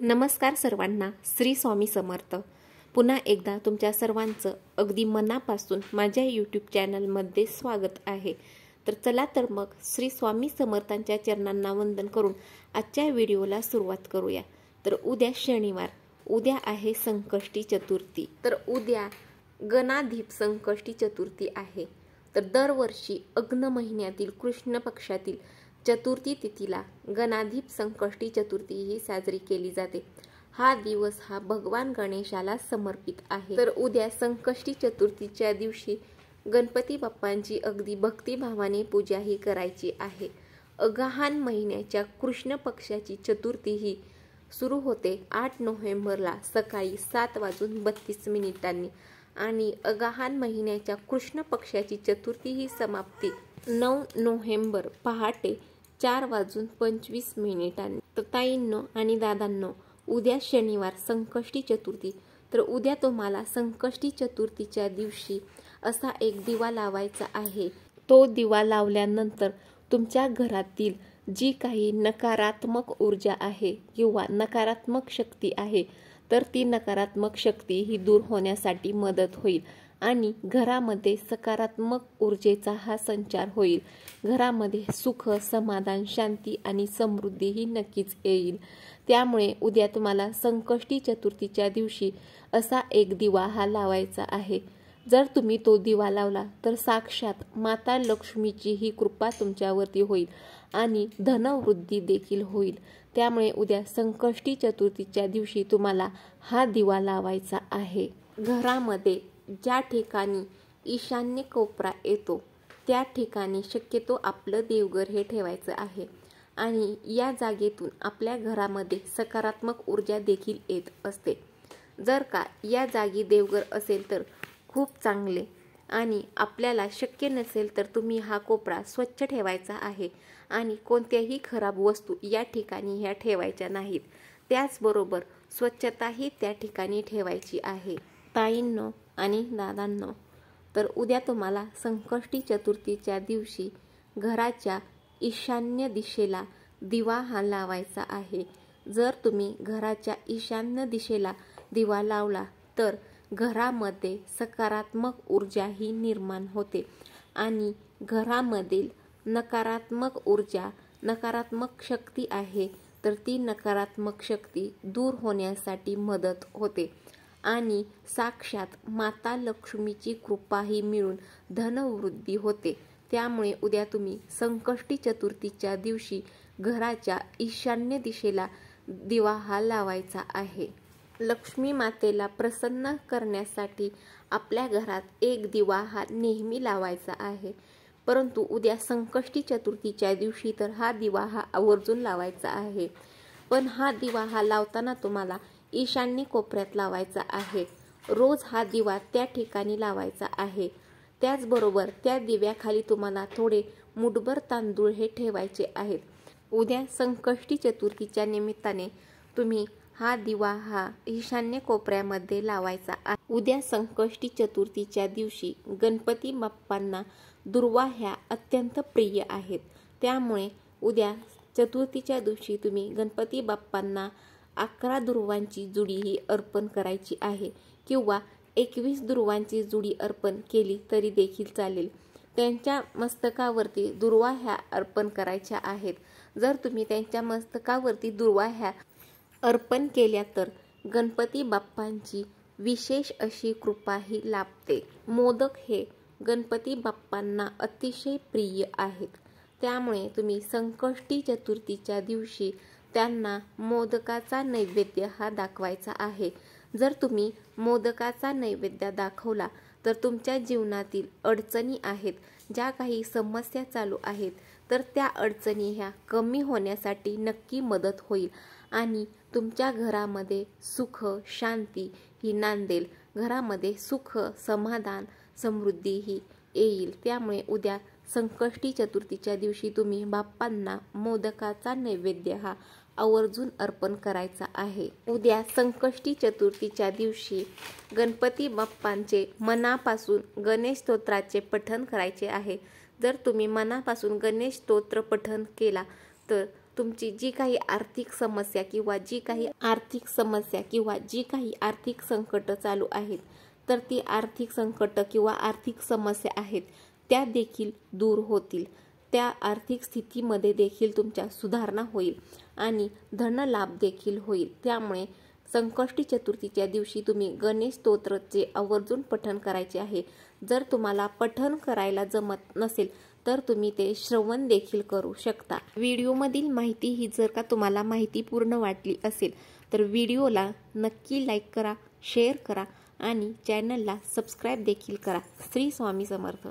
नमस्कार सर्वांना, श्री स्वामी समर्थ। पुन्हा एकदा तुमच्या सर्वांचं अगदी मनापासून माझ्या यूट्यूब चॅनलमध्ये स्वागत आहे। तर चला तर मग श्री स्वामी समर्थांच्या चरणांना वंदन करून आजच्या व्हिडिओला सुरुवात करूया। तर उद्या शनिवार, उद्या आहे संकष्टी चतुर्थी। तर उद्या गणाधीप संकष्टी चतुर्थी आहे। तर दरवर्षी अग्न महिन्यातील कृष्ण पक्षातील चतुर्थी तिथीला गणाधीप संकष्टी चतुर्थी ही साजरी केली जाते। हा दिवस हा भगवान गणेशाला समर्पित आहे। तर उद्या संकष्टी चतुर्थीच्या दिवशी गणपती बाप्पांची अगदी भक्तिभावाने पूजा ही करायची आहे। अगहान महिन्याच्या कृष्ण पक्षाची चतुर्थी ही सुरू होते 8 नोव्हेंबरला सकाळी 7:32 आणि अगहान महिन्याच्या कृष्ण पक्षाची चतुर्थी ही समाप्ती 9 नोव्हेंबर पहाटे 4:25 तर ताईंनो आणि दादांनो, उद्या शनिवार संकष्टी चतुर्थी। तर उद्या तुम्हाला संकष्टी चतुर्थीच्या दिवशी असा एक दिवा लावायचा आहे। तो दिवा लावल्यानंतर तुमच्या घरातील जी काही नकारात्मक ऊर्जा आहे किंवा नकारात्मक शक्ती आहे तर ती नकारात्मक शक्ती ही दूर होण्यासाठी मदत होईल आणि घरामध्ये सकारात्मक ऊर्जेचा हा संचार होईल। घरामध्ये सुख, समाधान, शांती आणि समृद्धी ही नक्कीच येईल। त्यामुळे उद्या तुम्हाला संकष्टी चतुर्थीच्या दिवशी असा एक दिवा हा लावायचा आहे। जर तुम्ही तो दिवा लावला तर साक्षात माता लक्ष्मीची ही कृपा तुमच्यावरती होईल आणि धनवृद्धी देखील होईल। त्यामुळे उद्या संकष्टी चतुर्थीच्या दिवशी तुम्हाला हा दिवा लावायचा आहे। घरामध्ये ज्या ठिकाणी ईशान्य कोपरा येतो त्या ठिकाणी शक्यतो आपलं देवघर हे ठेवायचं आहे आणि या जागेतून आपल्या घरामध्ये सकारात्मक ऊर्जा देखील येत असते। जर का या जागी देवघर असेल तर खूप चांगले, आणि आपल्याला शक्य नसेल तर तुम्ही हा कोपरा स्वच्छ ठेवायचा आहे आणि कोणत्याही खराब वस्तू या ठिकाणी ह्या ठेवायच्या नाहीत। त्याचबरोबर स्वच्छताही त्या ठिकाणी ठेवायची आहे। ताईंनो आणि दादांनो, तर उद्या तुम्हाला संकष्टी चतुर्थीच्या दिवशी घराच्या ईशान्य दिशेला दिवा हा लावायचा आहे। जर तुम्ही घराच्या ईशान्य दिशेला दिवा लावला तर घरामध्ये सकारात्मक ऊर्जा ही निर्माण होते आणि घरामधील नकारात्मक ऊर्जा, नकारात्मक शक्ती आहे तर ती नकारात्मक शक्ती दूर होण्यासाठी मदत होते आणि साक्षात माता लक्ष्मीची कृपा ही मिळून धनवृद्धी होते। त्यामुळे उद्या तुम्ही संकष्टी चतुर्थीच्या दिवशी घराच्या ईशान्य दिशेला दिवा हा लावायचा आहे। लक्ष्मी मातेला प्रसन्न करण्यासाठी आपल्या घरात एक दिवा हा नेहमी लावायचा आहे, परंतु उद्या संकष्टी चतुर्थीच्या दिवशी तर हा दिवा हा आवर्जून लावायचा आहे। पण हा दिवा हा लावताना तुम्हाला ईशान्य कोपऱ्यात लावायचा आहे। रोज हा दिवा त्या ठिकाणी लावायचा आहे। त्याचबरोबर त्या दिव्याखाली तुम्हाला थोडे मुठभर तांदूळ हे ठेवायचे आहेत। उद्या संकष्टी चतुर्थीच्या निमित्ताने तुम्ही हा दिवा हा ईशान्य कोपऱ्यामध्ये लावायचा आहे। उद्या संकष्टी चतुर्थीच्या दिवशी गणपती बाप्पांना दुर्वा ह्या अत्यंत प्रिय आहेत। त्यामुळे उद्या चतुर्थीच्या दिवशी तुम्ही गणपती बाप्पांना 11 दुर्वांची जुडी ही अर्पण करायची आहे किंवा 21 दुर्वांची जुडी अर्पण केली तरी देखील चालेल। त्यांच्या मस्तकावरती दुर्वा ह्या अर्पण करायच्या आहेत। जर तुम्ही त्यांच्या मस्तकावरती दुर्वा ह्या अर्पण केल्या तर गणपती बाप्पांची विशेष अशी कृपा ही लाभते। मोदक हे गणपती बाप्पांना अतिशय प्रिय आहेत। त्यामुळे तुम्ही संकष्टी चतुर्थीच्या दिवशी त्यांना मोदकाचा नैवेद्य हा दाखवायचा आहे। जर तुम्ही मोदकाचा नैवेद्य दाखवला तर तुमच्या जीवनातील अडचणी आहेत, ज्या काही समस्या चालू आहेत तर त्या अडचणी ह्या कमी होण्यासाठी नक्की मदत होईल आणि तुमच्या घरामध्ये सुख, शांती ही नांदेल। घरामध्ये सुख, समाधान, समृद्धी ही येईल। त्यामुळे उद्या संकष्टी चतुर्थीच्या दिवशी तुम्ही बाप्पांना मोदकाचा नैवेद्य हा आवर्जून अर्पण करायचा आहे। उद्या संकष्टी चतुर्थीच्या दिवशी गणपती बाप्पांचे मनापासून गणेश स्तोत्राचे पठण करायचे आहे। जर तुम्ही मनापासून गणेश स्तोत्र पठण केला तर तुमची जी काही आर्थिक समस्या किंवा जी काही आर्थिक संकट चालू आहेत, तर ती आर्थिक संकट किंवा आर्थिक समस्या आहेत त्या देखील दूर होतील। त्या आर्थिक स्थितीमध्ये देखील तुमच्या सुधारणा होईल आणि धनलाभ देखील होईल। त्यामुळे संकष्टी चतुर्थीच्या दिवशी तुम्ही गणेश स्तोत्राचे आवर्जून पठण करायचे आहे। जर तुम्हाला पठण करायला जमत नसेल तर तुम्ही ते श्रवण देखील करू शकता। व्हिडिओमधील माहिती ही जर का तुम्हाला माहितीपूर्ण वाटली असेल तर व्हिडिओला नक्की लाईक करा, शेअर करा आणि चॅनलला सबस्क्राईब देखील करा। श्री स्वामी समर्थ।